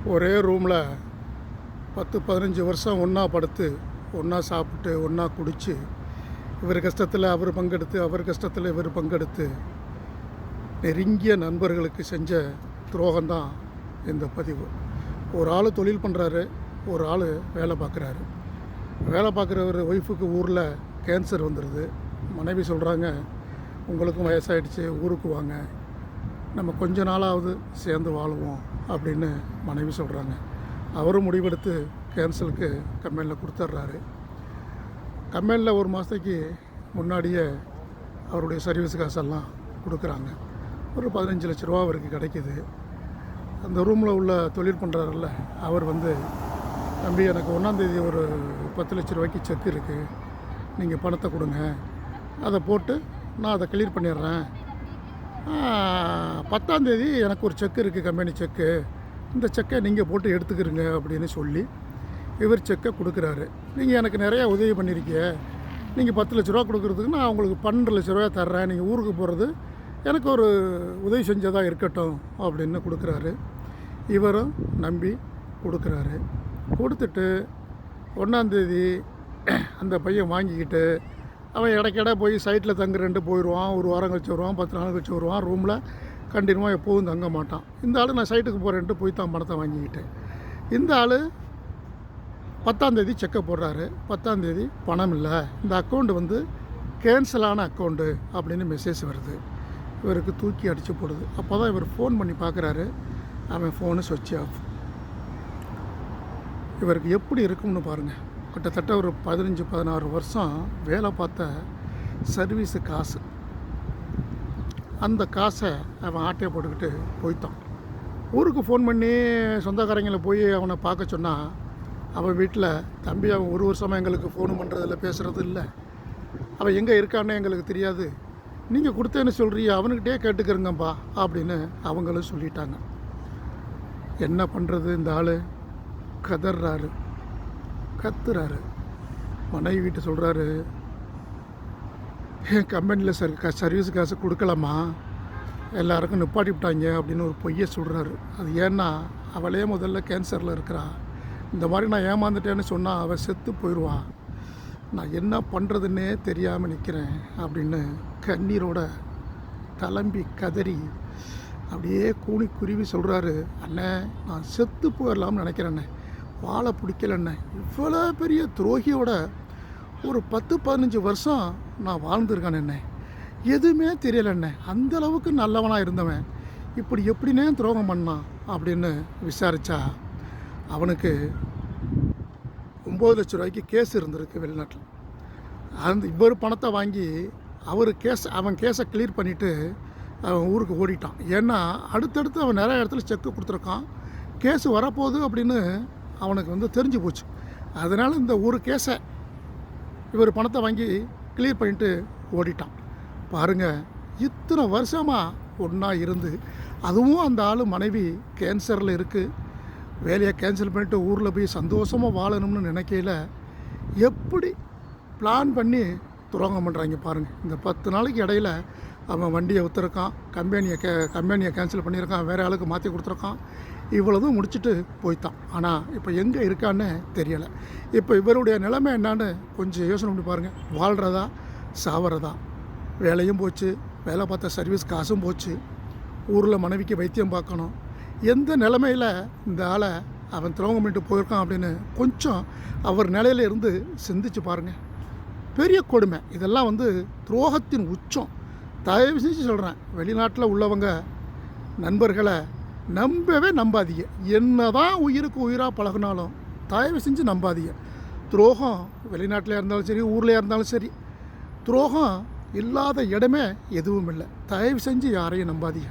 ஒரே ரூமில் 10-15 வருஷம் ஒன்றா படுத்து ஒன்றா சாப்பிட்டு ஒன்றா குடித்து இவர் கஷ்டத்தில் அவர் பங்கெடுத்து அவர் கஷ்டத்தில் இவர் பங்கெடுத்து நெருங்கிய நண்பர்களுக்கு செஞ்ச துரோகம்தான் இந்த பதிவு. ஒரு ஆள் தொழில் பண்ணுறாரு, ஒரு ஆள் வேலை பார்க்குறாரு. வேலை பார்க்குறவர் ஒய்ஃபுக்கு ஊரில் கேன்சர் வந்துடுது. மனைவி சொல்கிறாங்க, உங்களுக்கும் வயசாகிடுச்சு, ஊருக்கு வாங்க, நம்ம கொஞ்ச நாளாவது சேர்ந்து வாழுவோம் அப்படின்னு மனைவி சொல்கிறாங்க. அவரும் முடிவெடுத்து கேன்சலுக்கு கம்பெனியில் கொடுத்துட்றாரு. கம்பெனியில் ஒரு மாதத்துக்கு முன்னாடியே அவருடைய சர்வீஸ் காசெல்லாம் கொடுக்குறாங்க. ஒரு 15 லட்ச ரூபா அவருக்கு கிடைக்கிது. அந்த ரூமில் உள்ள தொழில் பண்ணுறாருல்ல, அவர் தம்பி, எனக்கு 1ஆந்தேதி ஒரு 10 லட்ச ரூபாய்க்கு செக் இருக்குது, நீங்கள் பணத்தை கொடுங்க, அதை போட்டு நான் அதை கிளியர் பண்ணிடுறேன். 10ஆந்தேதி எனக்கு ஒரு செக் இருக்குது, கம்பெனி செக்கு, இந்த செக்கை நீங்கள் போட்டு எடுத்துக்கிறீங்க அப்படின்னு சொல்லி இவர் செக்கை கொடுக்குறாரு. நீங்கள் எனக்கு நிறையா உதவி பண்ணியிருக்கீங்க, நீங்கள் 10 லட்ச ரூபா கொடுக்குறதுக்கு நான் உங்களுக்கு 12 லட்ச ரூபா தர்றேன், நீங்கள் ஊருக்கு போகிறது எனக்கு ஒரு உதவி செஞ்சதாக இருக்கட்டும் அப்படின்னு கொடுக்குறாரு. இவரும் நம்பி கொடுக்குறாரு. கொடுத்துட்டு 1ஆந்தேதி அந்த பையன் வாங்கிக்கிட்டு அவன் இடைக்கிட போய் சைட்டில் தங்குறேன்ட்டு போயிடுவான். ஒரு வாரம் கழிச்சு வருவான், 10 நாள் கழிச்சு வருவான். ரூமில் கண்டினியூவாக எப்போதும் தங்க மாட்டான். இந்த ஆள் நான் சைட்டுக்கு போகிறேன்ட்டு போய் தான் பணத்தை வாங்கிக்கிட்டேன். இந்த ஆள் 10ஆந்தேதி செக்கை போடுறாரு. 10ஆந்தேதி பணம் இல்லை, இந்த அக்கௌண்ட்டு கேன்சலான அக்கௌண்ட்டு அப்படின்னு மெசேஜ் வருது. இவருக்கு தூக்கி அடித்து போடுது. அப்போ தான் இவர் ஃபோன் பண்ணி பார்க்குறாரு. அவன் ஃபோனு சுவிட்ச் ஆஃப். இவருக்கு எப்படி இருக்கும்னு பாருங்கள். கிட்டத்தட்ட ஒரு 15-16 வருஷம் வேலை பார்த்த சர்வீஸு காசு, அந்த காசை அவன் ஆட்டையை போட்டுக்கிட்டு போய்த்தான். ஊருக்கு ஃபோன் பண்ணி சொந்தக்காரங்களை போய் அவனை பார்க்க சொன்னால் அவன் வீட்டில், தம்பி, அவன் ஒரு வருஷமாக எங்களுக்கு ஃபோன் பண்ணுறதில்ல, பேசுகிறது இல்லை, அவன் எங்கே இருக்கான்னு எங்களுக்கு தெரியாது, நீங்கள் கொடுத்தேன்னு சொல்கிறீங்க, அவனுக்கிட்டே கேட்டுக்கிறங்கப்பா அப்படின்னு அவங்களும் சொல்லிட்டாங்க. என்ன பண்ணுறது? இந்த ஆள் கதறாரு, கத்துறாரு. மனைவி வீட்டு சொல்கிறாரு, என் கம்பெனியில் சர்வீஸ் காசு கொடுக்கலாமா, எல்லாருக்கும் நிப்பாட்டி விட்டாங்க அப்படின்னு ஒரு பொய்யை சொல்கிறாரு. அது ஏன்னா அவளே முதல்ல கேன்சரில் இருக்கிறா. இந்த மாதிரி நான் ஏமாந்துட்டேன்னு சொன்னால் அவள் செத்து போயிடுவான். நான் என்ன பண்ணுறதுன்னே தெரியாமல் நிற்கிறேன் அப்படின்னு கண்ணீரோட தளம்பி கதறி அப்படியே கூனி குருவி சொல்கிறாரு. அண்ணே, நான் செத்து போயிடலாம்னு நினைக்கிறேண்ணே, வாழை பிடிக்கலண்ணே, இவ்வளோ பெரிய துரோகியோட ஒரு 10-15 வருஷம் நான் வாழ்ந்துருக்கானே, எதுவுமே தெரியலண்ணே, அந்தளவுக்கு நல்லவனாக இருந்தவன் இப்படி எப்படின்னே துரோகம் பண்ணான் அப்படின்னு விசாரித்தா அவனுக்கு 9 லட்ச ரூபாய்க்கு கேஸ் இருந்திருக்கு வெளிநாட்டில். இவர் பணத்தை வாங்கி அவன் கேஸை கிளியர் பண்ணிவிட்டு அவன் ஊருக்கு ஓடிட்டான். ஏன்னா அடுத்தடுத்து அவன் நிறைய இடத்துல செக்கு கொடுத்துருக்கான், கேஸு வரப்போகுது அப்படின்னு அவனுக்கு தெரிஞ்சு போச்சு. அதனால் இந்த ஒரு கேஸை இவர் பணத்தை வாங்கி கிளியர் பண்ணிட்டு ஓடிட்டான். பாருங்கள், இத்தனை வருஷமாக ஒன்றா இருந்து, அதுவும் அந்த ஆள் மனைவி கேன்சரில் இருக்குது, வேலையை கேன்சல் பண்ணிவிட்டு ஊரில் போய் சந்தோஷமாக வாழணும்னு நினைக்கையில் எப்படி பிளான் பண்ணி துரோகம் பண்ணுறாங்க பாருங்கள். இந்த 10 நாளைக்கு இடையில் அவன் வண்டியை விற்றுருக்கான், கம்பெனியை கேன்சல் பண்ணியிருக்கான், வேறு ஆளுக்கு மாற்றி கொடுத்துருக்கான், இவ்வளவும் முடிச்சுட்டு போய்த்தான். ஆனால் இப்போ எங்கே இருக்கான்னு தெரியலை. இப்போ இவருடைய நிலைமை என்னான்னு கொஞ்சம் யோசனை பண்ணி பாருங்கள். வாழ்கிறதா சாவறதா? வேலையும் போச்சு, வேலை பார்த்த சர்வீஸ் காசும் போச்சு, ஊரில் மனைவிக்கு வைத்தியம் பார்க்கணும். எந்த நிலைமையில் இந்த ஆளை அவன் துரோகம் பண்ணிட்டு போயிருக்கான் அப்படின்னு கொஞ்சம் அவர் நிலையில இருந்து சிந்திச்சு பாருங்கள். பெரிய கொடுமை இதெல்லாம், துரோகத்தின் உச்சம். தயவு செஞ்சு சொல்கிறேன், வெளிநாட்டில் உள்ளவங்க நண்பர்களை நம்பவே நம்பாதீங்க. என்ன தான் உயிருக்கு உயிராக பழகினாலும் தயவு செஞ்சு நம்பாதீங்க. துரோகம் வெளிநாட்டில் இருந்தாலும் சரி, ஊரில் இருந்தாலும் சரி, துரோகம் இல்லாத இடமே எதுவும் இல்லை. தயவு செஞ்சு யாரையும் நம்பாதீங்க.